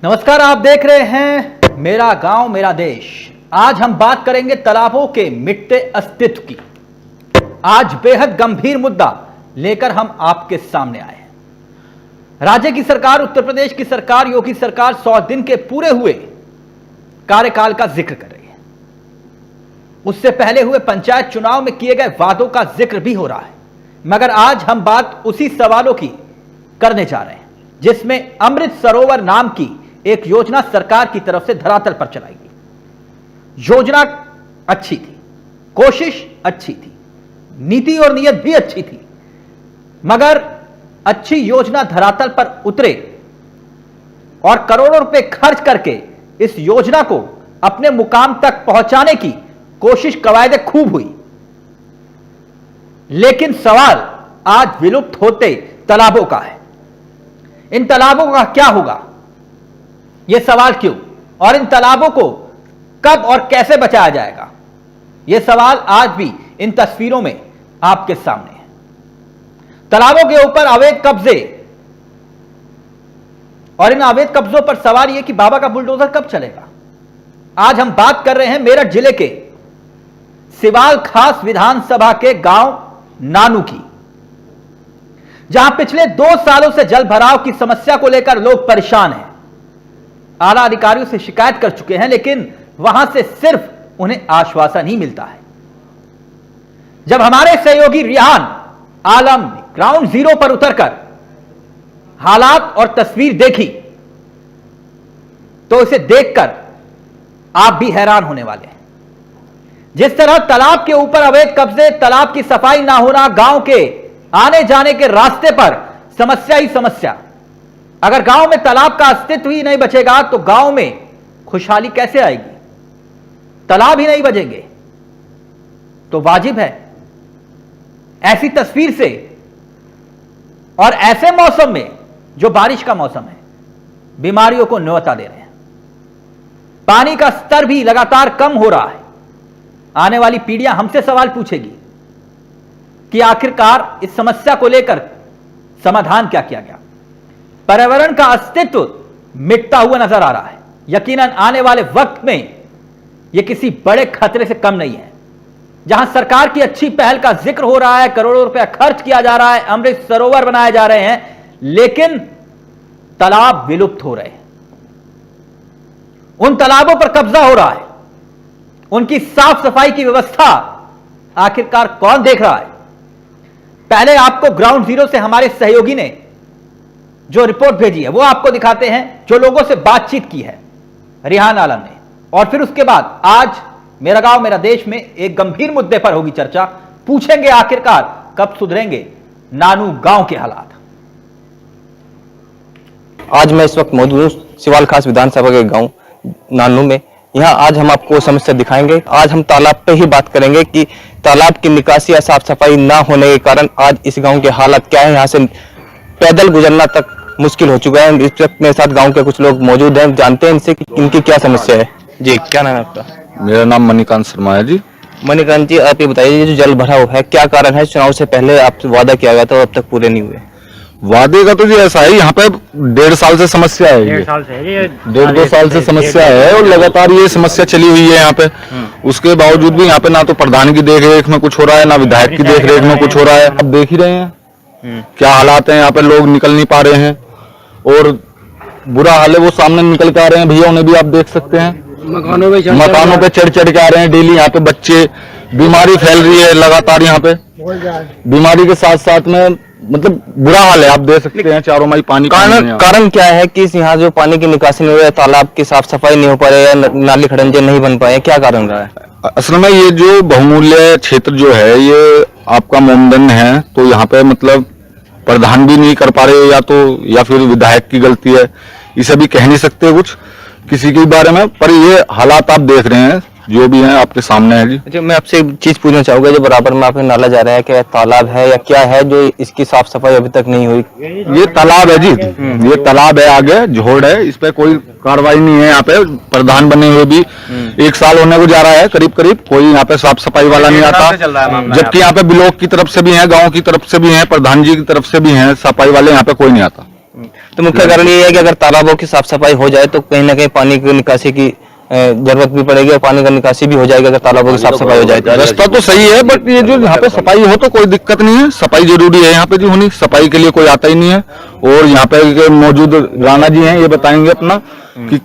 नमस्कार, आप देख रहे हैं मेरा गांव मेरा देश। आज हम बात करेंगे तालाबों के मिटते अस्तित्व की। आज बेहद गंभीर मुद्दा लेकर हम आपके सामने आए हैं। राज्य की सरकार, उत्तर प्रदेश की सरकार, योगी सरकार 100 दिन के पूरे हुए कार्यकाल का जिक्र कर रही है। उससे पहले हुए पंचायत चुनाव में किए गए वादों का जिक्र भी हो रहा है, मगर आज हम बात उसी सवालों की करने जा रहे हैं जिसमें अमृत सरोवर नाम की एक योजना सरकार की तरफ से धरातल पर चलाई गई। योजना अच्छी थी, कोशिश अच्छी थी, नीति और नीयत भी अच्छी थी, मगर अच्छी योजना धरातल पर उतरे और करोड़ों रुपए खर्च करके इस योजना को अपने मुकाम तक पहुंचाने की कोशिश कवायदे खूब हुई, लेकिन सवाल आज विलुप्त होते तालाबों का है। इन तालाबों का क्या होगा, यह सवाल क्यों, और इन तालाबों को कब और कैसे बचाया जाएगा, यह सवाल आज भी इन तस्वीरों में आपके सामने है। तालाबों के ऊपर अवैध कब्जे, और इन अवैध कब्जों पर सवाल यह कि बाबा का बुलडोजर कब चलेगा। आज हम बात कर रहे हैं मेरठ जिले के सिवाल खास विधानसभा के गांव नानू की, जहां पिछले 2 सालों से जल भराव की समस्या को लेकर लोग परेशान हैं। आला अधिकारियों से शिकायत कर चुके हैं, लेकिन वहां से सिर्फ उन्हें आश्वासन ही मिलता है। जब हमारे सहयोगी रिहान आलम ने ग्राउंड जीरो पर उतरकर हालात और तस्वीर देखी तो इसे देखकर आप भी हैरान होने वाले हैं। जिस तरह तालाब के ऊपर अवैध कब्जे, तालाब की सफाई ना होना, गांव के आने जाने के रास्ते पर समस्या ही समस्या। अगर गांव में तालाब का अस्तित्व ही नहीं बचेगा तो गांव में खुशहाली कैसे आएगी। तालाब ही नहीं बचेंगे तो वाजिब है ऐसी तस्वीर से और ऐसे मौसम में जो बारिश का मौसम है, बीमारियों को न्योता दे रहे हैं। पानी का स्तर भी लगातार कम हो रहा है। आने वाली पीढ़ियां हमसे सवाल पूछेगी कि आखिरकार इस समस्या को लेकर समाधान क्या किया गया। पर्यावरण का अस्तित्व मिटता हुआ नजर आ रहा है। यकीनन आने वाले वक्त में यह किसी बड़े खतरे से कम नहीं है। जहां सरकार की अच्छी पहल का जिक्र हो रहा है, करोड़ों रुपया खर्च किया जा रहा है, अमृत सरोवर बनाए जा रहे हैं, लेकिन तालाब विलुप्त हो रहे हैं। उन तालाबों पर कब्जा हो रहा है। उनकी साफ सफाई की व्यवस्था आखिरकार कौन देख रहा है। पहले आपको ग्राउंड जीरो से हमारे सहयोगी ने जो रिपोर्ट भेजी है वो आपको दिखाते हैं, जो लोगों से बातचीत की है रिहान आलम ने, और फिर उसके बाद आज मेरा गांव मेरा देश में एक गंभीर मुद्दे पर होगी चर्चा। पूछेंगे आखिरकार कब सुधरेंगे नानू गांव के हालात। आज मैं इस वक्त मौजूद हूं सिवाल खास विधानसभा के गांव नानू में। यहाँ आज हम आपको समस्या दिखाएंगे। आज हम तालाब पे ही बात करेंगे कि तालाब की निकासी या साफ सफाई ना होने के कारण आज इस गांव के हालात क्या है। यहाँ से पैदल गुजरना तक मुश्किल हो चुका है। इस वक्त मेरे साथ गांव के कुछ लोग मौजूद हैं, जानते हैं इनसे कि इनकी क्या समस्या है। जी, क्या नाम है आपका? मेरा नाम मणिकांत शर्मा है जी। मणिकांत जी, आप ये बताइए, जो जल भराव है क्या कारण है? चुनाव से पहले आपसे वादा किया गया था और अब तक पूरे नहीं हुए। वादे का तो जी ऐसा है, यहाँ पे 1.5 साल से समस्या है। 1.5-2 साल से समस्या है और लगातार ये समस्या चली हुई है यहाँ पे। उसके बावजूद भी यहाँ पे ना तो प्रधान की देखरेख में कुछ हो रहा है, ना विधायक की देखरेख में कुछ हो रहा है। अब देख ही रहे हैं क्या हालात है यहाँ पे। लोग निकल नहीं पा रहे हैं और बुरा हाल है। वो सामने निकल के आ रहे हैं भैया, उन्हें भी आप देख सकते हैं, मकानों पे चढ़ चढ़ के आ रहे हैं डेली। यहाँ पे बच्चे, बीमारी फैल रही है लगातार यहाँ पे। बीमारी के साथ साथ में मतलब बुरा हाल है, आप देख सकते हैं चारों माई पानी। कारण क्या है कि यहाँ जो पानी की निकासी नहीं हो रही है, तालाब की साफ सफाई नहीं हो पा रही है, नाली खड़ंजे नहीं बन पाए, क्या कारण रहा है? असल में ये जो बहुमूल्य क्षेत्र जो है ये आपका मोमदन है, तो यहाँ पे मतलब प्रधान भी नहीं कर पा रहे, या फिर विधायक की गलती है। इसे भी कह नहीं सकते कुछ किसी के बारे में, पर ये हालात आप देख रहे हैं जो भी हैं आपके सामने है जी। अच्छा, मैं आपसे एक चीज पूछना चाहूंगा, जो बराबर में आपने नाला जा रहा है, क्या तालाब है या क्या है जो इसकी साफ सफाई अभी तक नहीं हुई? ये तालाब है जी, ये तालाब है, आगे झोड़ है, इस पे कोई कार्रवाई नहीं है। यहाँ पे प्रधान बने हुए भी 1 साल होने को जा रहा है करीब करीब, कोई यहाँ पे साफ सफाई वाला नहीं आता। जबकि यहाँ पे ब्लॉक की तरफ से भी है, गाँव की तरफ से भी है, प्रधान जी की तरफ से भी है, सफाई वाले यहाँ पे कोई नहीं आता। तो मुख्य कारण ये है कि अगर तालाबों की साफ सफाई हो जाए तो कहीं ना कहीं पानी की निकासी की जरूरत भी पड़ेगी और पानी का निकासी भी हो जाएगा अगर तालाबों की साफ सफाई हो जाए तो। रास्ता तो सही है, बट ये जो यहाँ पे सफाई हो तो कोई दिक्कत नहीं है, सफाई जरूरी है यहाँ पे जो होनी, सफाई के लिए कोई आता ही नहीं है। और यहाँ पे मौजूद राणा जी हैं, ये बताएंगे अपना कि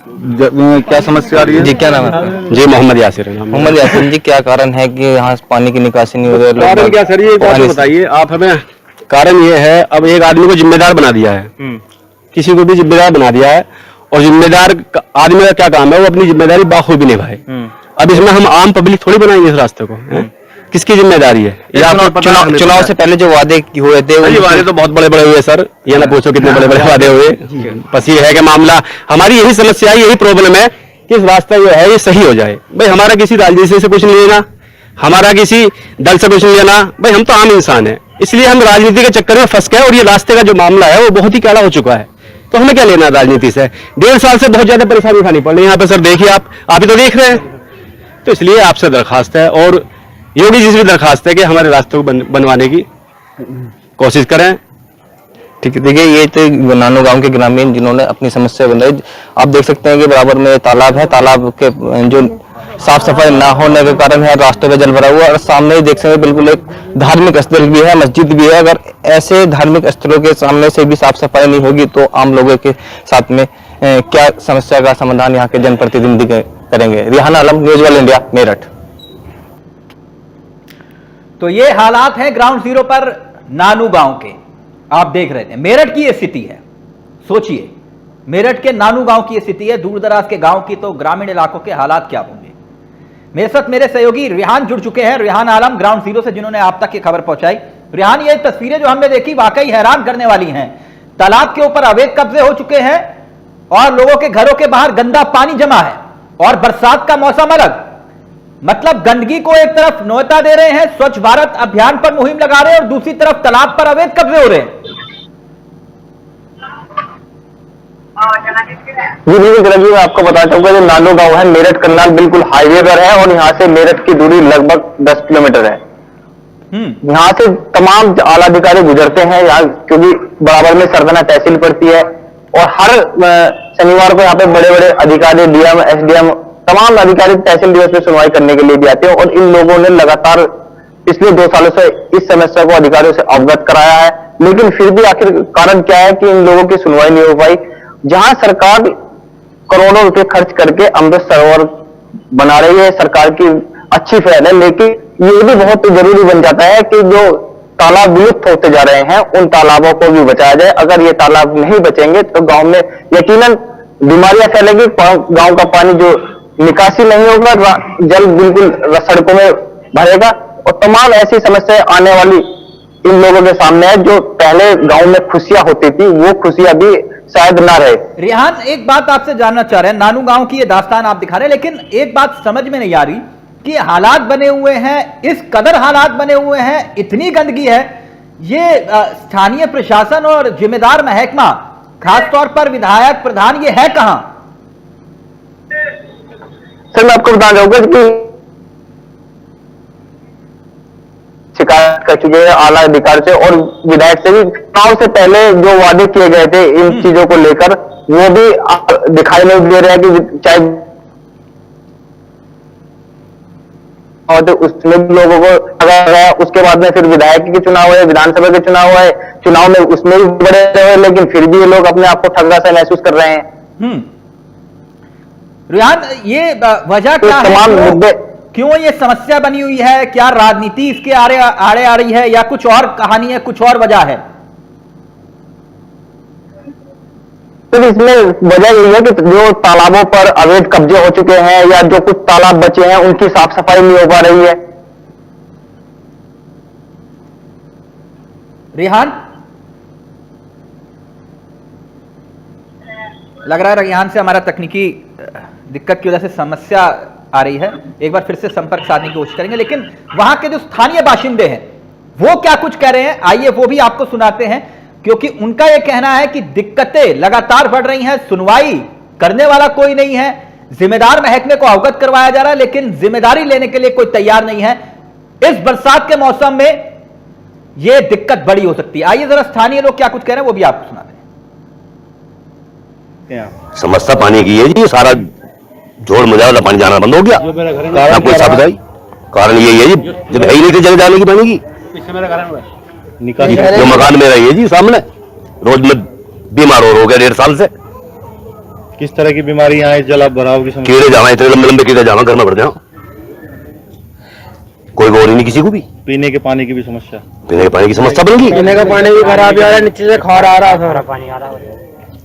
क्या समस्या आ रही है। जी क्या नाम है आपका? जी मोहम्मद यासिर है नाम। मोहम्मद यासीन जी, क्या कारण है कि यहाँ पानी की निकासी नहीं हो रही है? कारण क्या सर, ये एक बात बताइए आप हमें। कारण ये है, अब एक आदमी को जिम्मेदार बना दिया है, किसी को भी जिम्मेदार बना दिया है, और जिम्मेदार आदमी का क्या काम है, वो अपनी जिम्मेदारी बाखूबी निभाए। अब इसमें हम आम पब्लिक थोड़ी बनाएंगे इस रास्ते को, किसकी जिम्मेदारी है? चुनाव से पहले जो वादे हुए थे ये वादे तो बहुत बड़े बड़े हुए सर, ये ना पूछो कितने बड़े बड़े वादे हुए। बस ये है कि मामला, हमारी यही समस्या है, यही प्रॉब्लम है कि इस रास्ता जो है ये सही हो जाए। भाई हमारा किसी राजनीति से कुछ नहीं लेना, हमारा किसी दल से कुछ नहीं लेना, भाई हम तो आम इंसान है, इसलिए हम राजनीति के चक्कर में फंस गए। और ये रास्ते का जो मामला है वो बहुत ही कैड़ा हो चुका है, तो हमें क्या लेना राजनीति से? 1.5 साल से बहुत ज्यादा परेशानी उठानी पड़ रही है यहाँ पे सर, देखिए आप ही तो देख रहे हैं। तो इसलिए आपसे दरखास्त है और योगी जी से भी दरखास्त है कि हमारे रास्ते को बनवाने की कोशिश करें। ठीक है, देखिए ये तो नानू गांव के ग्रामीण जिन्होंने अपनी समस्या बनाई। आप देख सकते हैं कि बराबर में तालाब है, तालाब के जो साफ सफाई ना होने के कारण है रास्तों पे जल भरा हुआ, और सामने ही देख सकते हैं बिल्कुल एक धार्मिक स्थल भी है, मस्जिद भी है। अगर ऐसे धार्मिक स्थलों के सामने से भी साफ सफाई नहीं होगी तो आम लोगों के साथ में क्या समस्या का समाधान यहाँ के जनप्रतिनिधि करेंगे? रिहाना आलम, न्यूज़ वर्ल्ड इंडिया, मेरठ। तो ये हालात हैं ग्राउंड जीरो पर नानू गांव के, आप देख रहे थे। मेरठ की ये स्थिति है, सोचिए मेरठ के नानू गांव की ये स्थिति है, दूर दराज के गांव की, तो ग्रामीण इलाकों के हालात क्या होंगे? मेरे साथ मेरे सहयोगी रिहान जुड़ चुके हैं, रिहान आलम ग्राउंड जीरो से, जिन्होंने आप तक ये खबर पहुंचाई। रिहान, ये तस्वीरें जो हमने देखी वाकई हैरान करने वाली हैं। तालाब के ऊपर अवैध कब्जे हो चुके हैं और लोगों के घरों के बाहर गंदा पानी जमा है, और बरसात का मौसम अलग। मतलब गंदगी को एक तरफ न्योता दे रहे हैं, स्वच्छ भारत अभियान पर मुहिम लगा रहे हैं, और दूसरी तरफ तालाब पर अवैध कब्जे हो रहे हैं। जी बिल्कुल, मैं आपको बताना चाहूंगा जो नानू गांव है मेरठ करनाल बिल्कुल हाईवे पर है, और यहाँ से मेरठ की दूरी लगभग 10 किलोमीटर है। यहाँ से तमाम आला अधिकारी गुजरते हैं यहाँ, क्योंकि बराबर में सरदना तहसील पड़ती है, और हर शनिवार को यहाँ पे बड़े बड़े अधिकारी, डीएम, एसडीएम, तमाम अधिकारी तहसील दिवस में सुनवाई करने के लिए भी आते हैं। और इन लोगों ने लगातार पिछले 2 सालों से इस समस्या को अधिकारियों से अवगत कराया है, लेकिन फिर भी आखिर कारण क्या है कि इन लोगों की सुनवाई नहीं हो पाई। जहां सरकार करोड़ों रुपए खर्च करके अमृत सरोवर बना रही है, सरकार की अच्छी पहल है, लेकिन ये भी बहुत जरूरी बन जाता है कि जो तालाब विलुप्त होते जा रहे हैं उन तालाबों को भी बचाया जाए। अगर ये तालाब नहीं बचेंगे तो गांव में यकीनन बीमारियां फैलेंगी, गांव का पानी जो निकासी नहीं होगा, जल बिल्कुल सड़कों में भरेगा, और तमाम ऐसी समस्याएं आने वाली इन लोगों के सामने है। जो पहले गांव में खुशियां होती थी वो खुशियां भी शायद ना रहे। रिहान, एक बात आपसे जानना चाह रहे हैं, नानू गांव की ये दास्तान आप दिखा रहे हैं, लेकिन एक बात समझ में नहीं आ रही कि हालात बने हुए हैं, इस कदर हालात बने हुए हैं, इतनी गंदगी है, ये स्थानीय प्रशासन और जिम्मेदार महकमा, खासतौर पर विधायक, प्रधान, ये है कहां? सर मैं आपको बताना चाहूंगा कि शिकायत कर चुके हैं आला अधिकारी से और विधायक से भी। चुनाव से पहले जो वादे किए गए थे इन चीजों को लेकर, वो भी दिखाई नहीं दे रहे हैं कि चाहे तो उसमें भी लोगों को लगा गया। उसके बाद में फिर विधायक के चुनाव हुए, विधानसभा के चुनाव हुए, चुनाव में उसमें भी बड़े रहे, लेकिन फिर भी ये लोग अपने आप को ठगा सा महसूस कर रहे हैं। रिहान, ये वजह क्या है? तमाम मुद्दे क्यों ये समस्या बनी हुई है? क्या राजनीति इसके आड़े आ रही है, या कुछ और कहानी है, कुछ और वजह है? तो इसमें वजह यही है कि जो तालाबों पर अवैध कब्जे हो चुके हैं या जो कुछ तालाब बचे हैं उनकी साफ सफाई नहीं हो पा रही है। रिहान, लग रहा है रिहान से हमारा तकनीकी दिक्कत की वजह से समस्या आ रही है। एक बार फिर से संपर्क साधने की कोशिश करेंगे, लेकिन वहां के जो स्थानीय बाशिंदे हैं वो क्या कुछ कह रहे हैं, आइए वो भी आपको सुनाते हैं, क्योंकि उनका यह कहना है कि दिक्कतें लगातार बढ़ रही हैं, सुनवाई करने वाला कोई नहीं है, जिम्मेदार महकमे को अवगत करवाया जा रहा है, लेकिन जिम्मेदारी लेने के लिए कोई तैयार नहीं है। इस बरसात के मौसम में यह दिक्कत बड़ी हो सकती है। आइए जरा स्थानीय लोग क्या कुछ कह रहे हैं वो भी आपको सुनाते हैं। सकते हैं आप? समस्या पानी की है जी, सारा जोड़ मुझा वाला पानी जाना बंद हो गया। ना कोई साबित कारण यही है जी, जब है ही नहीं थे जगह जाने की पानी की। निकासी जो मकान मेरा ही है जी सामने, रोज मैं बीमार हो गया 1.5 साल से। किस तरह की बीमारी यहाँ है? जल भराव की समस्या? कीड़े जावा, इतने लंबे लंबे कीड़े जावा, घर में बढ़ जाओ, कोई गौर ही नहीं किसी को भी। पीने के पानी की भी समस्या? पीने के पानी की समस्या बन गई। पीने का पानी भी खराब आ रहा है, नीचे से खार आ रहा है, सारा पानी आ रहा है।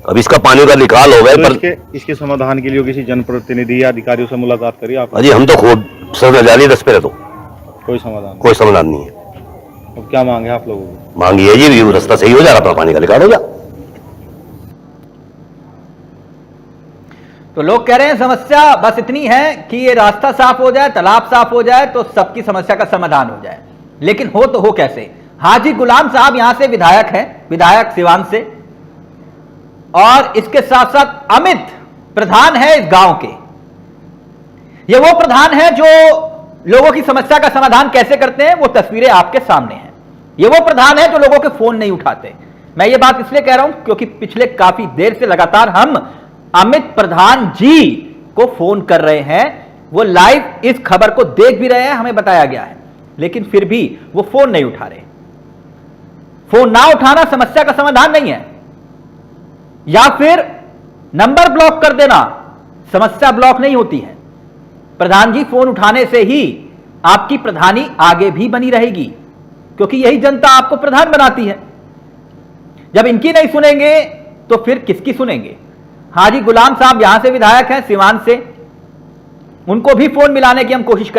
अब इसका पानी का निकाल हो गया तो पर इसके समाधान के लिए किसी जनप्रतिनिधि या अधिकारियों से मुलाकात करिए आप? अजी हम तो खुद सर जा रही 10 पे, तो कोई समाधान? कोई समाधान नहीं है। अब क्या मांगे आप लोगों की? मांगी है जी, रास्ता सही हो जाएगा, अपना पानी का निकाल हो जा। तो लोग कह रहे हैं समस्या बस इतनी है कि ये रास्ता साफ हो जाए, तालाब साफ हो जाए तो सबकी समस्या का समाधान हो जाए। लेकिन हो तो हो कैसे? हाजी गुलाम साहब यहां से विधायक हैं, विधायक सिवान से, और इसके साथ साथ अमित प्रधान है इस गांव के। ये वो प्रधान है जो लोगों की समस्या का समाधान कैसे करते हैं, वो तस्वीरें आपके सामने हैं। ये वो प्रधान है जो लोगों के फोन नहीं उठाते। मैं ये बात इसलिए कह रहा हूं क्योंकि पिछले काफी देर से लगातार हम अमित प्रधान जी को फोन कर रहे हैं। वो लाइव इस खबर को देख भी रहे हैं, हमें बताया गया है, लेकिन फिर भी वो फोन नहीं उठा रहे। फोन ना उठाना समस्या का समाधान नहीं है, या फिर नंबर ब्लॉक कर देना समस्या ब्लॉक नहीं होती है। प्रधान जी फोन उठाने से ही आपकी प्रधानी आगे भी बनी रहेगी, क्योंकि यही जनता आपको प्रधान बनाती है। जब इनकी नहीं सुनेंगे तो फिर किसकी सुनेंगे? हाजी गुलाम साहब यहां से विधायक हैं सिवान से, उनको भी फोन मिलाने की हम कोशिश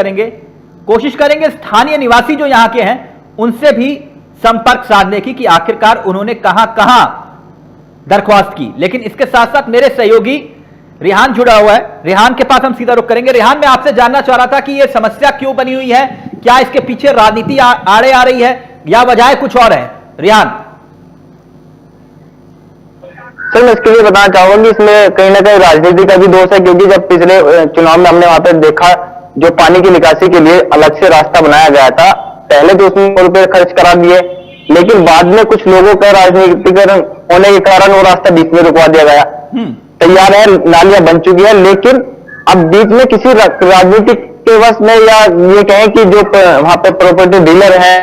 करेंगे स्थानीय निवासी जो यहां के हैं उनसे भी संपर्क साधने की कि आखिरकार उन्होंने कहां कहां दरख्वास्त की। लेकिन इसके साथ साथ मेरे सहयोगी रिहान जुड़ा हुआ है, रिहान के पास हम सीधा रुख करेंगे। रिहान, मैं आपसे जानना चाह रहा था कि यह समस्या क्यों बनी हुई है, क्या इसके पीछे राजनीति आड़े आ रही है या वजह कुछ और है? रिहान सर, मैं इसके लिए बताना चाहूंगा कि इसमें कहीं ना कहीं राजनीति का भी दोष है, क्योंकि जब पिछले चुनाव में हमने वहां पर देखा जो पानी की निकासी के लिए अलग से रास्ता बनाया गया था, पहले तो उसमें ₹100 खर्च करा दिए, लेकिन बाद में कुछ लोगों का राजनीतिकरण होने के कारण वो रास्ता बीच में रुकवा दिया गया। तैयार है, नालियां बन चुकी है, लेकिन अब बीच में किसी राजनीतिक के वश में, या ये कहें कि जो वहां पर प्रॉपर्टी डीलर है।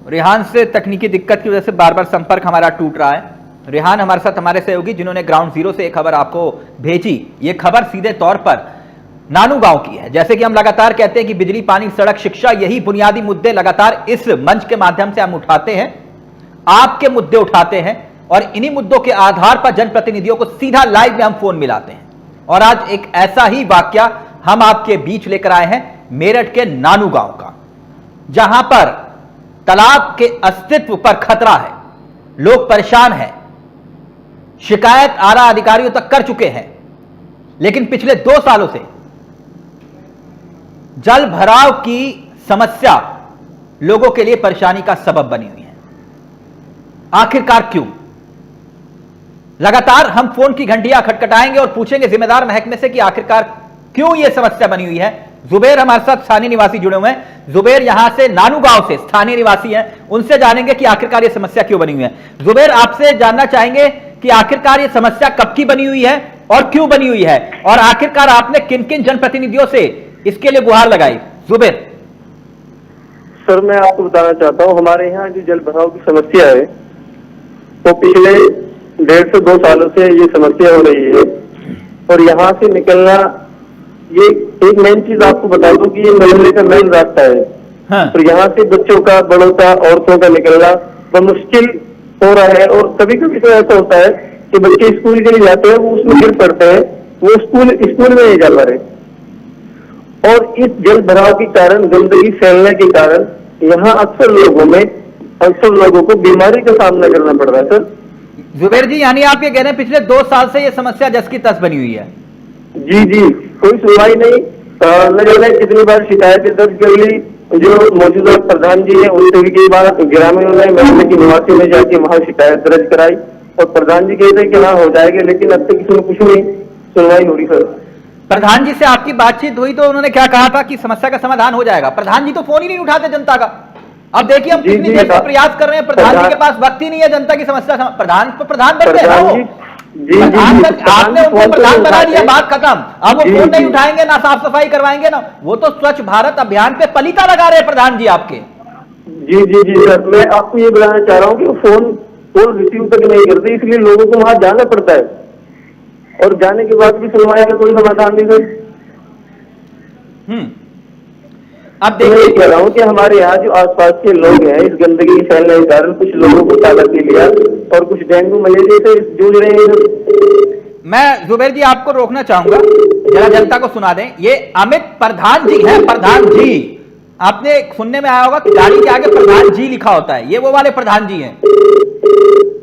रिहान से तकनीकी दिक्कत की वजह से बार बार संपर्क हमारा टूट रहा है। रिहान हमारे साथ हमारे सहयोगी जिन्होंने ग्राउंड जीरो से एक खबर आपको भेजी। ये खबर सीधे तौर पर नानू गांव की है। जैसे कि हम लगातार कहते हैं कि बिजली, पानी, सड़क, शिक्षा, यही बुनियादी मुद्दे लगातार इस मंच के माध्यम से हम उठाते हैं, आपके मुद्दे उठाते हैं, और इन्हीं मुद्दों के आधार पर जनप्रतिनिधियों को सीधा लाइव में हम फोन मिलाते हैं। और आज एक ऐसा ही वाकया हम आपके बीच लेकर आए हैं मेरठ के नानू गांव का, जहां पर तालाब के अस्तित्व पर खतरा है, लोग परेशान हैं, शिकायत आला अधिकारियों तक कर चुके हैं, लेकिन पिछले 2 सालों से जल भराव की समस्या लोगों के लिए परेशानी का सबब बनी हुई है। आखिरकार क्यों? लगातार हम फोन की घंटियां खटखटाएंगे और पूछेंगे जिम्मेदार महकमे से कि आखिरकार क्यों यह समस्या बनी हुई है। जुबेर हमारे साथ स्थानीय निवासी जुड़े हुए हैं। जुबेर यहां से नानू गांव से स्थानीय निवासी हैं, उनसे जानेंगे कि आखिरकार यह समस्या क्यों बनी हुई है। जुबेर, आपसे जानना चाहेंगे कि आखिरकार यह समस्या कब की बनी हुई है और क्यों बनी हुई है, और आखिरकार आपने किन किन जनप्रतिनिधियों से इसके लिए गुहार लगाई? जुबेर सर, मैं आपको बताना चाहता हूँ, हमारे यहाँ जो जल भराव की समस्या है तो पिछले 1.5 से 2 सालों से ये समस्या हो रही है, और यहाँ से निकलना, ये एक मेन चीज आपको बता दूं कि ये मोहल्ले का मेन रास्ता है। हाँ। और यहाँ से बच्चों का, बड़ों का, औरतों का निकलना तो मुश्किल हो रहा है। और कभी कभी तो ऐसा होता है कि बच्चे स्कूल के लिए जाते हैं, वो उसमें गिर पड़ते हैं, वो स्कूल में नहीं जा पा रहे। और इस जल भराव के कारण, गंदगी फैलने के कारण यहाँ अक्सर लोगों को बीमारी का सामना करना पड़ रहा है। सर जुबेर जी, यानी आप ये कह रहे हैं पिछले 2 साल से ये समस्या जस की तस बनी हुई है? जी, कोई सुनवाई नहीं। न जाने कितनी बार शिकायतें दर्ज कर ली, जो मौजूदा प्रधान जी है उनसे भी कई बार ग्रामीणों ने, मोहल्ले की निवासियों ने जाके वहाँ शिकायत दर्ज कराई, और प्रधान जी कहते हैं कि हाँ हो जाएगा, लेकिन अब तक किसी ने कुछ नहीं सुनवाई हो रही। सर, प्रधान जी से आपकी बातचीत हुई तो उन्होंने क्या कहा था कि समस्या का समाधान हो जाएगा? प्रधान जी तो फोन ही नहीं उठाते जनता का। अब देखिए हम कितनी देर से प्रयास कर रहे हैं, प्रधान जी के पास वक्त ही नहीं है जनता की समस्या प्रधान बन गए ना वो। आपने उनको प्रधान बना दिया, बात खत्म। अब वो फोन नहीं उठाएंगे, ना साफ सफाई करवाएंगे, ना वो तो स्वच्छ भारत अभियान पे पलीता लगा रहे हैं प्रधान जी आपके। जी सर, मैं आपको ये बताना चाह रहा हूँ कि वो फोन रिसीव तक नहीं करते, इसलिए लोगों को वहां जाना पड़ता है, और जाने के बाद भी सुनवाई का कोई समाधान नहीं सर। अब मैं ये कह रहा हूँ कि हमारे यहाँ जो आसपास के लोग हैं, इस गंदगी फैलने के कारण कुछ लोगों को तालाबेलिया और कुछ डेंगू मलेरिया से जूझ रहे हैं। मैं जुबेर जी आपको रोकना चाहूंगा, जरा जनता को सुना दें। ये अमित प्रधान जी हैं, प्रधान जी। आपने सुनने में आया होगा कि गाड़ी के आगे प्रधान जी लिखा होता है, ये वो वाले प्रधान जी हैं।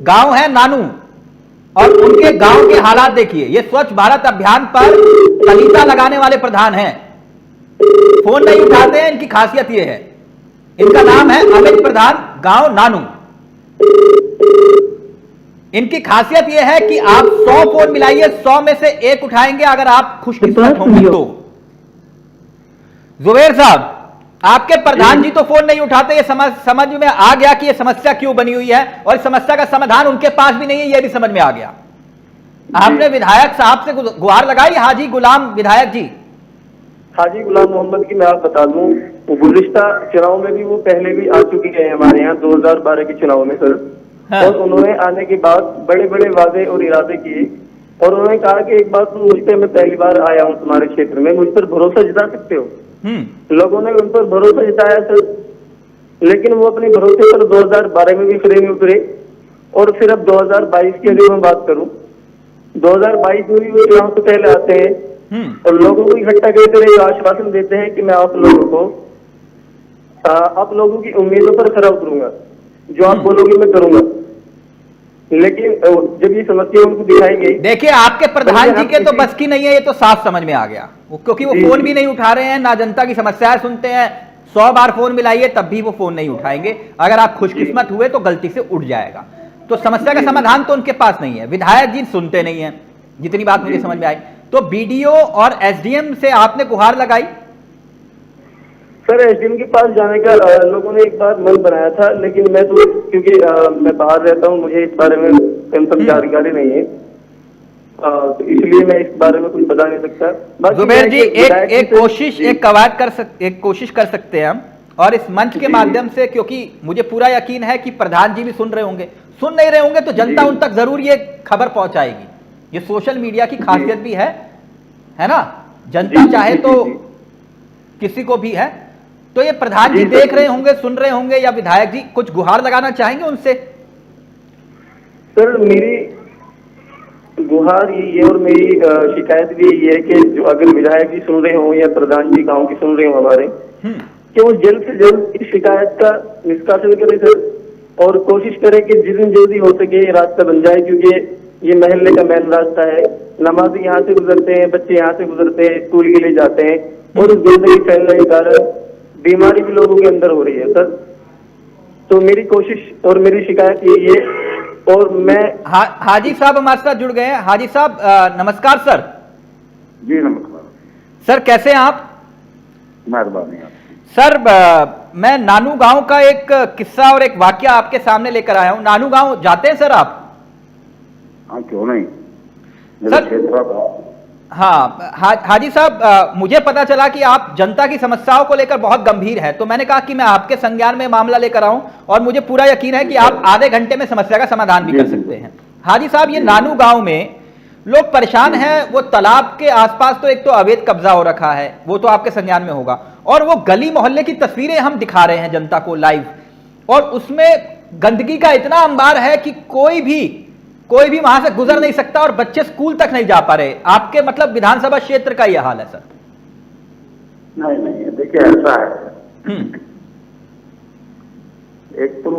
गांव है नानू, और उनके गांव के हालात देखिए। ये स्वच्छ भारत अभियान पर पलीता लगाने वाले प्रधान हैं, फोन नहीं उठाते हैं। इनकी खासियत ये है, इनका नाम है अमित प्रधान, गांव नानू। इनकी खासियत यह है कि आप 100 फोन मिलाइए, 100 में से 1 उठाएंगे अगर आप खुशकिस्मत होंगे तो। जुबेर साहब, आपके प्रधान जी तो फोन नहीं उठाते, ये समझ में आ गया कि ये समस्या क्यों बनी हुई है, और इस समस्या का समाधान उनके पास भी नहीं है, ये भी समझ में आ गया। आपने विधायक साहब से गुहार लगाई, हाजी गुलाम विधायक जी, हाजी गुलाम मोहम्मद की मैं आप बता दूं, वो गुज़िश्ता चुनाव में भी वो पहले भी आ चुकी है हमारे यहाँ 2012 के चुनाव में सर। हाँ। और उन्होंने आने के बाद बड़े बड़े वादे और इरादे किए, और उन्होंने कहा कि एक बात तुम मुझ पे, मैं पहली बार आया हूँ तुम्हारे क्षेत्र में, मुझ पर भरोसा जता सकते हो। लोगों ने उन पर भरोसा जताया सर, लेकिन वो अपने भरोसे पर 2012 में भी खड़े में उतरे, और फिर अब 2022 की अगर मैं बात करूं, 2022 में भी वो चुनाव से पहले आते हैं और लोगों को इकट्ठा करके आश्वासन देते हैं कि मैं आप लोगों की उम्मीदों पर खरा उतरूंगा, जो आप बोलोगे मैं करूंगा। लेकिन जब ये समस्या उनको दिखाई गई, देखिए आपके प्रधान जी के तो बस की नहीं है, ये तो साफ समझ में आ गया, क्योंकि वो फोन भी नहीं उठा रहे हैं, ना जनता की समस्याएं सुनते हैं। 100 बार फोन मिलाइए तब भी वो फोन नहीं उठाएंगे। अगर आप खुशकिस्मत हुए तो गलती से उठ जाएगा। तो समस्या का समाधान तो उनके पास नहीं है। विधायक जी सुनते नहीं है, जितनी बात मुझे समझ में आई। तो बीडीओ और एसडीएम से आपने गुहार लगाई? सर एसडीएम के पास जाने का लोगों ने एक बार मन बनाया था, लेकिन मैं तो क्योंकि मैं बाहर रहता हूं, मुझे इस बारे में कन्फर्म जानकारी नहीं है, तो इसलिए मैं इस बारे में कुछ बता नहीं सकता। जुबेर जी एक कोशिश कर सकते हैं हम, और इस मंच के माध्यम से, क्योंकि मुझे पूरा यकीन है कि प्रधान जी भी सुन रहे होंगे, सुन नहीं रहे होंगे तो जनता उन तक जरूर ये खबर पहुंचाएगी। ये सोशल मीडिया की खासियत भी है ना, जनता चाहे तो किसी को भी है। तो ये प्रधान जी देख रहे होंगे, सुन रहे होंगे, या विधायक जी कुछ गुहार लगाना चाहेंगे उनसे? सर मेरी गुहार यही है और मेरी शिकायत भी यही है कि जो अगर विधायक जी सुन रहे हो या प्रधान जी गांव की सुन रहे हो हमारे, कि वो जल्द से जल्द इस शिकायत का निष्कासन करें सर, और कोशिश करें कि जितनी जल्दी हो सके ये रास्ता बन जाए, क्योंकि ये महल्ले का मेन रास्ता है। नमाजी यहाँ से गुजरते हैं, बच्चे यहाँ से गुजरते हैं, स्कूल के लिए जाते हैं, और इस गंदगी फैलने के कारण बीमारी भी लोगों के अंदर हो रही है सर। तो मेरी कोशिश और मेरी शिकायत यही है। और मैं हाजी साहब हमारे साथ जुड़ गए हैं। हाजी साहब नमस्कार सर। जी नमस्कार सर, कैसे हैं आप? मेहरबानी। सर मैं नानू गांव का एक किस्सा और एक वाकया आपके सामने लेकर आया हूं। नानू गांव जाते हैं सर आप? हाँ क्यों नहीं सर। हाँ हाजी साहब, मुझे पता चला कि आप जनता की समस्याओं को लेकर बहुत गंभीर हैं, तो मैंने कहा कि मैं आपके संज्ञान में मामला लेकर आऊं, और मुझे पूरा यकीन है कि आप आधे घंटे में समस्या का समाधान भी कर सकते हैं। हाजी साहब, ये नानू गांव में लोग परेशान हैं। वो तालाब के आसपास तो एक तो अवैध कब्जा हो रखा है, वो तो आपके संज्ञान में होगा, और वो गली मोहल्ले की तस्वीरें हम दिखा रहे हैं जनता को लाइव, और उसमें गंदगी का इतना अंबार है कि कोई भी वहां से गुजर नहीं सकता, और बच्चे स्कूल तक नहीं जा पा रहे। आपके मतलब विधानसभा क्षेत्र का यह हाल है सर? नहीं देखिए ऐसा है, एक तो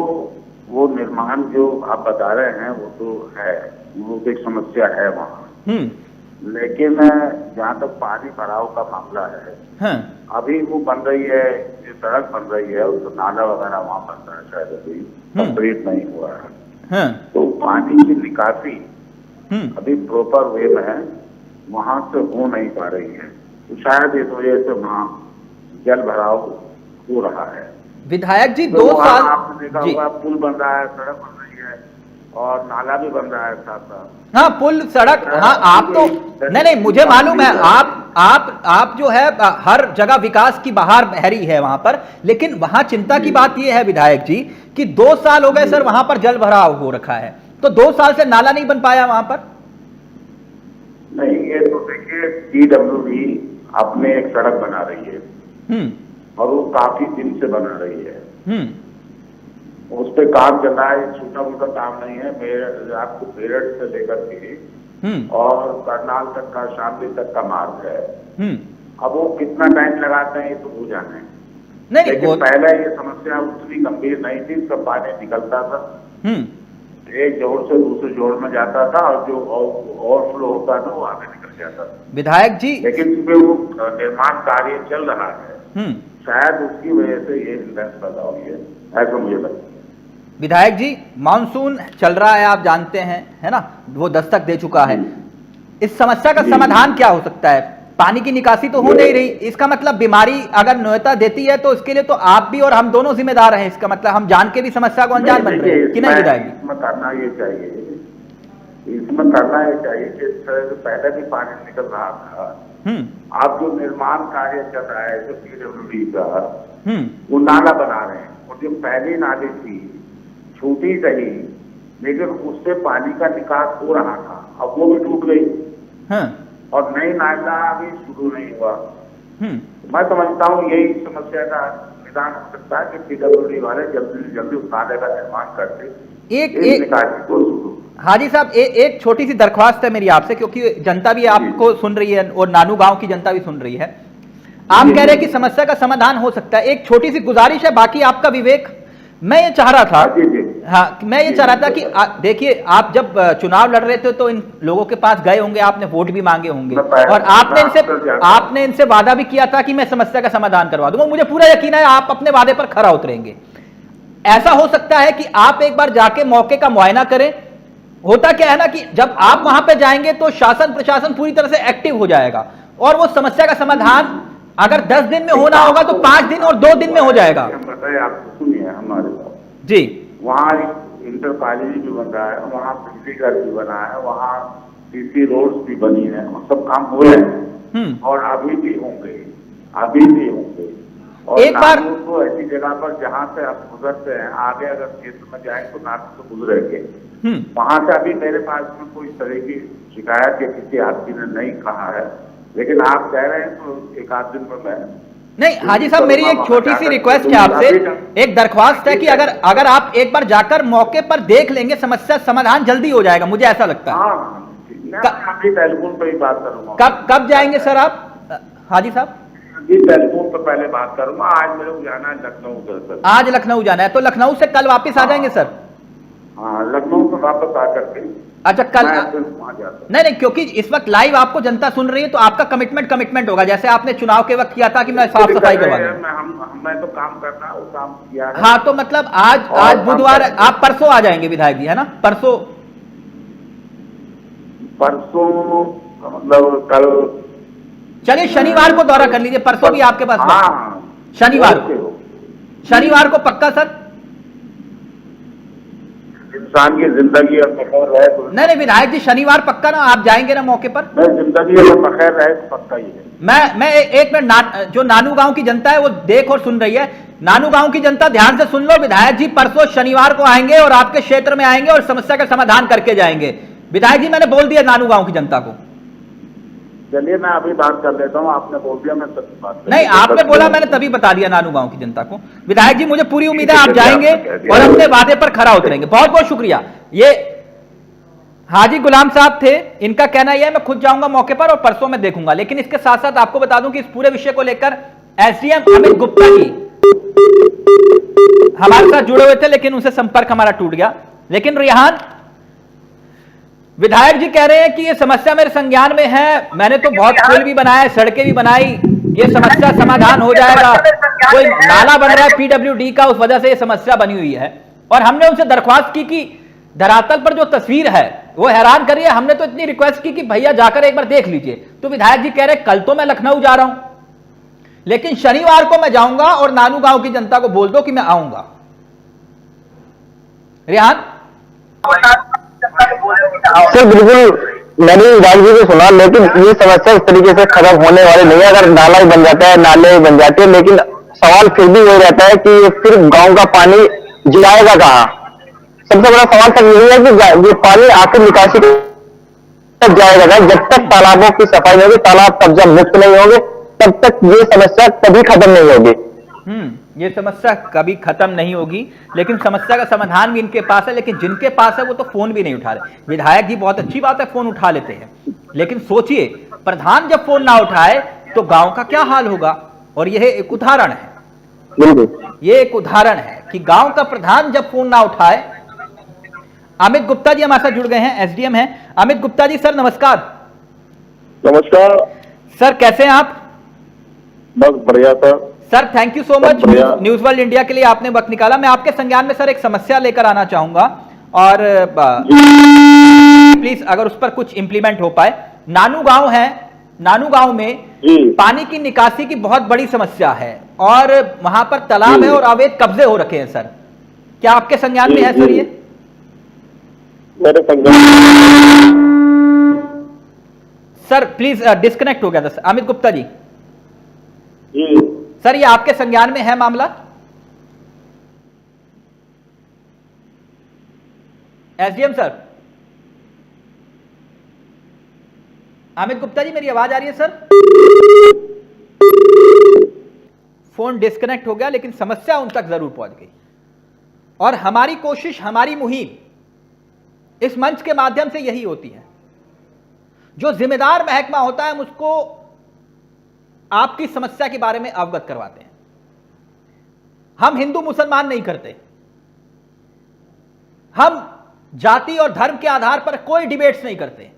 वो निर्माण जो आप बता रहे हैं वो तो है, वो एक समस्या है वहाँ, लेकिन जहाँ तक पानी भराव का मामला है, अभी वो बन रही है, जो सड़क बन रही है, तो नाला वगैरह वहाँ बन रहा है, शायद अभी कंप्लीट नहीं हुआ है। तो पानी की निकासी अभी प्रॉपर वे में वहां से हो नहीं पा रही है, तो शायद इस वजह से वहाँ जल भराव हो रहा है। विधायक जी तो 2 वहाँ साल आपने देखा जी होगा पुल बन रहा है, सड़क बन रही है और नाला भी बन रहा है साथ साथ। हाँ, पुल सड़क, हाँ आप तो नहीं मुझे मालूम है, आप जो है हर जगह विकास की बहार बहरी है वहां पर, लेकिन वहां चिंता की बात यह है विधायक जी कि 2 साल हो गए सर वहां पर जल भराव हो रखा है, तो 2 साल से नाला नहीं बन पाया वहां पर। नहीं, ये तो देखिए PWD अपने एक सड़क बना रही है और वो काफी दिन से बना रही है, उस पे काम चल रहा है, छोटा मोटा काम नहीं है। आपको मेरठ से लेकर के और करनाल तक का, शामली तक का मार्ग है। अब वो कितना टाइम लगाते हैं ये तो वो जाने, लेकिन पहले ये समस्या उतनी गंभीर नहीं थी। इसका पानी निकलता था, एक जोड़ से दूसरे जोड़ में जाता था और जो ओवरफ्लो होता था वो आगे निकल जाता था। विधायक जी, लेकिन चूंकि वो निर्माण कार्य चल रहा है, शायद उसकी वजह से ये हिंद्रांश पैदा हुई है, ऐसा मुझे लगता है। विधायक जी, मानसून चल रहा है, आप जानते हैं, है ना, वो दस्तक दे चुका है। इस समस्या का समाधान क्या हो सकता है? पानी की निकासी तो हो नहीं रही, इसका मतलब बीमारी अगर न्योता देती है तो इसके लिए तो आप भी और हम दोनों जिम्मेदार हैं। इसका मतलब हम जान के भी समस्या को अनजान बन रहे हैं कि नहीं विधायक जी? इसमें करना ये चाहिए कि इस तरह से पहले भी पानी निकल रहा था। आप जो निर्माण कार्य चल रहा है जो PWD का, वो नाला बना रहे हैं, और जो पहली नाली थी छोटी सही, लेकिन उससे पानी का निकास हो रहा था, अब वो भी टूट गई और नई नाला अभी शुरू नहीं हुआ। मैं समझता हूँ यही समस्या का निदान हो सकता है कि PWD वाले जल्दी से जल्दी उस नाले का निर्माण करते एक निकासी को शुरू। हाजी साहब, एक छोटी सी दरख्वास्त है मेरी आपसे, क्योंकि जनता भी आपको सुन रही है और नानू गांव की जनता भी सुन रही है। आप कह रहे हैं कि समस्या का समाधान हो सकता है, एक छोटी सी गुजारिश है, बाकी आपका विवेक। मैं ये चाह रहा था, हाँ, मैं ये चाह रहा था कि देखिए, आप जब चुनाव लड़ रहे थे तो इन लोगों के पास गए होंगे, आपने वोट भी मांगे होंगे और आपने इनसे वादा भी किया था कि मैं समस्या का समाधान करवा दूंगा। मुझे पूरा यकीन है आप अपने वादे पर खरा उतरेंगे। ऐसा हो सकता है कि आप एक बार जाके मौके का मुआयना करें। होता क्या है ना कि जब आप वहां पे जाएंगे तो शासन प्रशासन पूरी तरह से एक्टिव हो जाएगा और वो समस्या का समाधान अगर 10 दिन में होना होगा तो 5 दिन और 2 दिन में हो जाएगा। हम बताए, आपको सुनिए हमारे साथ जी, वहाँ इंटर कॉलेज भी बन रहा है, वहाँ बिजली घर भी बना है, वहाँ CC रोड्स भी बनी है, सब काम हो रहे हैं और अभी भी होंगे। और एक बार तो ऐसी जगह पर जहाँ से आप गुजरते हैं, आगे अगर क्षेत्र में जाए तो नागपुर से गुजरेंगे, वहां से अभी मेरे पास में कोई तरह की शिकायत या किसी आदमी ने नहीं कहा है, लेकिन आप कह रहे हैं तो एक आध दिन में मैं नहीं। हाजी साहब, मेरी एक छोटी सी रिक्वेस्ट है आपसे, एक दरख्वास्त है कि अगर आप एक बार जाकर मौके पर देख लेंगे, समस्या समाधान जल्दी हो जाएगा, मुझे ऐसा लगता है। मैं अभी टेलीफोन पर ही बात करूंगा। कब जाएंगे सर आप हाजी साहब? जी, टेलीफोन पर पहले बात करूंगा। आज मेरे को जाना है लखनऊ। आज लखनऊ जाना है, तो लखनऊ से कल वापस आ जाएंगे सर? हाँ, लखनऊ से वापस आकर के। अच्छा, कल नहीं, क्योंकि इस वक्त लाइव आपको जनता सुन रही है तो आपका कमिटमेंट होगा, जैसे आपने चुनाव के वक्त किया था कि मैं साफ सफाई करवा दूं। मैं तो काम करना, वो काम किया है। हाँ, तो मतलब आज बुधवार, आप परसों आ जाएंगे विधायक जी, है ना? परसों मतलब कल, चलिए शनिवार को दौरा कर लीजिए, परसों भी आपके पास। शनिवार को पक्का सर? इंसान की जिंदगी और बखैर रहे तो नहीं विधायक जी, शनिवार पक्का ना? आप जाएंगे ना मौके पर? जिंदगी और बखैर रहे तो पक्का ही है। मैं एक मिनट, जो नानू गांव की जनता है वो देख और सुन रही है। नानू गांव की जनता ध्यान से सुन लो, विधायक जी परसों शनिवार को आएंगे और आपके क्षेत्र में आएंगे और समस्या का समाधान करके जाएंगे। विधायक जी, मैंने बोल दिया नानू गांव की जनता को। चलिए, मैं अभी बात कर लेता हूँ। आपने बोल दिया, मैं तभी बात नहीं, आपने बोला, मैंने तभी बता दिया नानू गांव की जनता को। विधायक जी, मुझे पूरी उम्मीद है आप जाएंगे और अपने वादे पर खरा उतरेंगे। बहुत बहुत शुक्रिया। ये हाजी गुलाम साहब थे, इनका कहना यह है मैं खुद जाऊंगा मौके पर और परसों में देखूंगा। लेकिन इसके साथ साथ आपको बता दूं कि इस पूरे विषय को लेकर SDM अमित गुप्ता जी हमारे साथ जुड़े हुए थे, लेकिन उनसे संपर्क हमारा टूट गया। लेकिन रिहान, विधायक जी कह रहे हैं कि ये समस्या मेरे संज्ञान में है, मैंने तो बहुत पुल भी बनाया, सड़कें भी बनाई, ये समस्या समाधान हो जाएगा। कोई नाला बन रहा है PWD का, उस वजह से ये समस्या बनी हुई है। और हमने उनसे दरख्वास्त की कि धरातल पर जो तस्वीर है वो हैरान कर रही है। हमने तो इतनी रिक्वेस्ट की कि भैया जाकर एक बार देख लीजिए, तो विधायक जी कह रहे कल तो मैं लखनऊ जा रहा हूं। लेकिन शनिवार को मैं जाऊंगा और नानू गांव की जनता को बोल दो कि मैं आऊंगा। रेहान सर बिल्कुल मैंने विधायक जी को सुना, लेकिन ये समस्या इस तरीके से खत्म होने वाली नहीं है। अगर नाला ही बन जाता है, नाले ही बन जाते हैं, लेकिन सवाल फिर भी वही रहता है कि फिर गांव का पानी जाएगा कहाँ। सबसे बड़ा सवाल तक यही है कि ये पानी आखिर निकासी तक जाएगा कहाँ। जब तक तालाबों की सफाई नहीं होगी, तालाब कब्जा मुक्त नहीं होंगे, तब तक ये समस्या कभी खत्म नहीं होगी। ये समस्या कभी खत्म नहीं होगी, लेकिन समस्या का समाधान भी इनके पास है। लेकिन जिनके पास है वो तो फोन भी नहीं उठा रहे। विधायक जी बहुत अच्छी बात है, फोन उठा लेते हैं, लेकिन सोचिए प्रधान जब फोन ना उठाए तो गांव का क्या हाल होगा। और यह एक उदाहरण है, बिल्कुल ये एक उदाहरण है कि गांव का प्रधान जब फोन ना उठाए। अमित गुप्ता जी हमारे साथ जुड़ गए हैं, एसडीएम हैं। अमित गुप्ता जी सर नमस्कार। नमस्कार सर कैसे हैं आप? बस बढ़िया sir thank you so much news world India के लिए आपने वक्त निकाला। मैं आपके संज्ञान में सर एक समस्या लेकर आना चाहूंगा और प्लीज अगर उस पर कुछ इंप्लीमेंट हो पाए। नानू गांव है, नानू गांव में पानी की निकासी की बहुत बड़ी समस्या है और वहां पर तालाब है और अवैध कब्जे हो रखे हैं। सर क्या आपके संज्ञान में है सर ये? मेरे संज्ञान सर प्लीज डिस्कनेक्ट हो गया था सर। अमित गुप्ता जी जी सर ये आपके संज्ञान में है मामला? एसडीएम सर, अमित गुप्ता जी मेरी आवाज आ रही है सर? फोन डिस्कनेक्ट हो गया, लेकिन समस्या उन तक जरूर पहुंच गई। और हमारी कोशिश, हमारी मुहिम इस मंच के माध्यम से यही होती है। जो जिम्मेदार महकमा होता है हम उसको आपकी समस्या के बारे में अवगत करवाते हैं। हम हिंदू मुसलमान नहीं करते, हम जाति और धर्म के आधार पर कोई डिबेट्स नहीं करते।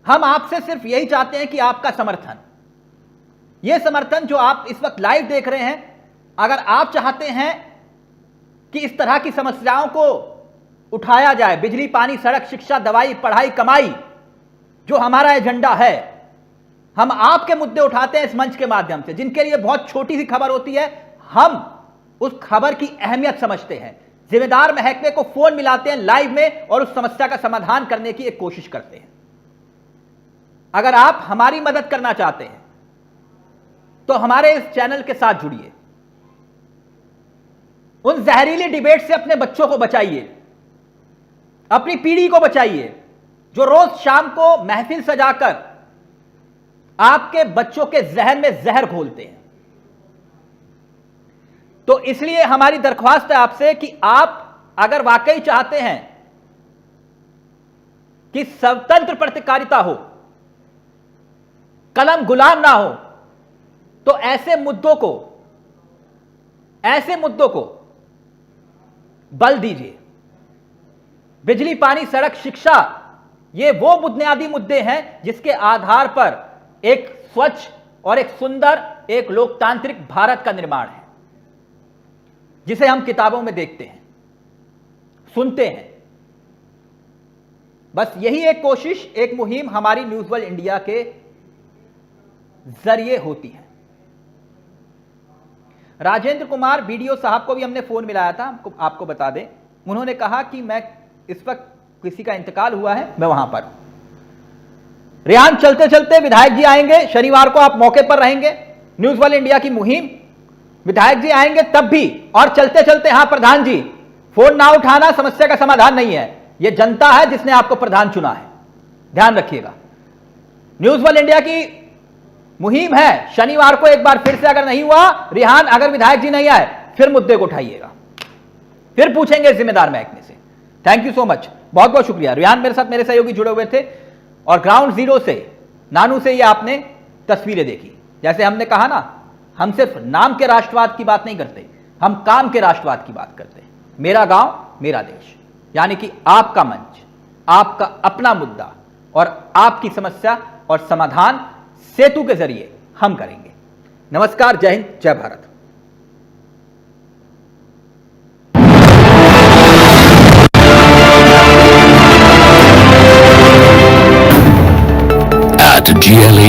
हम आपसे सिर्फ यही चाहते हैं कि आपका समर्थन, यह समर्थन जो आप इस वक्त लाइव देख रहे हैं, अगर आप चाहते हैं कि इस तरह की समस्याओं को उठाया जाए, बिजली, पानी, सड़क, शिक्षा, दवाई, पढ़ाई, कमाई, जो हमारा एजेंडा है, हम आपके मुद्दे उठाते हैं इस मंच के माध्यम से। जिनके लिए बहुत छोटी सी खबर होती है, हम उस खबर की अहमियत समझते हैं, जिम्मेदार महकमे को फोन मिलाते हैं लाइव में और उस समस्या का समाधान करने की एक कोशिश करते हैं। अगर आप हमारी मदद करना चाहते हैं तो हमारे इस चैनल के साथ जुड़िए। उन जहरीली डिबेट से अपने बच्चों को बचाइए, अपनी पीढ़ी को बचाइए, जो रोज शाम को महफिल सजाकर आपके बच्चों के जहन में जहर घोलते हैं। तो इसलिए हमारी दरख्वास्त है आपसे कि आप अगर वाकई चाहते हैं कि स्वतंत्र पत्रकारिता हो, कलम गुलाम ना हो, तो ऐसे मुद्दों को बल दीजिए। बिजली, पानी, सड़क, शिक्षा, ये वो बुनियादी मुद्दे हैं जिसके आधार पर एक स्वच्छ और एक सुंदर, एक लोकतांत्रिक भारत का निर्माण है, जिसे हम किताबों में देखते हैं, सुनते हैं। बस यही एक कोशिश, एक मुहिम हमारी न्यूज वर्ल्ड इंडिया के जरिए होती है। राजेंद्र कुमार बीडीओ साहब को भी हमने फोन मिलाया था, आपको बता दें। उन्होंने कहा कि मैं इस वक्त किसी का इंतकाल हुआ है, मैं वहां पर हूं। रेहान चलते चलते विधायक जी आएंगे, शनिवार को आप मौके पर रहेंगे। न्यूज वर्ल्ड इंडिया की मुहिम, विधायक जी आएंगे तब भी। और चलते चलते, हाँ प्रधान जी, फोन ना उठाना समस्या का समाधान नहीं है। यह जनता है जिसने आपको प्रधान चुना है, ध्यान रखिएगा। न्यूज वर्ल्ड इंडिया की मुहिम है, शनिवार को एक बार फिर से अगर नहीं हुआ, रेहान अगर विधायक जी नहीं आए, फिर मुद्दे को उठाइएगा, फिर पूछेंगे जिम्मेदार महकमे से। थैंक यू सो मच, बहुत बहुत शुक्रिया। रेहान मेरे साथ, मेरे सहयोगी जुड़े हुए थे और ग्राउंड जीरो से, नानू से ये आपने तस्वीरें देखी। जैसे हमने कहा ना, हम सिर्फ नाम के राष्ट्रवाद की बात नहीं करते, हम काम के राष्ट्रवाद की बात करते हैं। मेरा गांव मेरा देश, यानी कि आपका मंच, आपका अपना मुद्दा और आपकी समस्या और समाधान सेतु के जरिए हम करेंगे। नमस्कार, जय हिंद, जय भारत। At GLA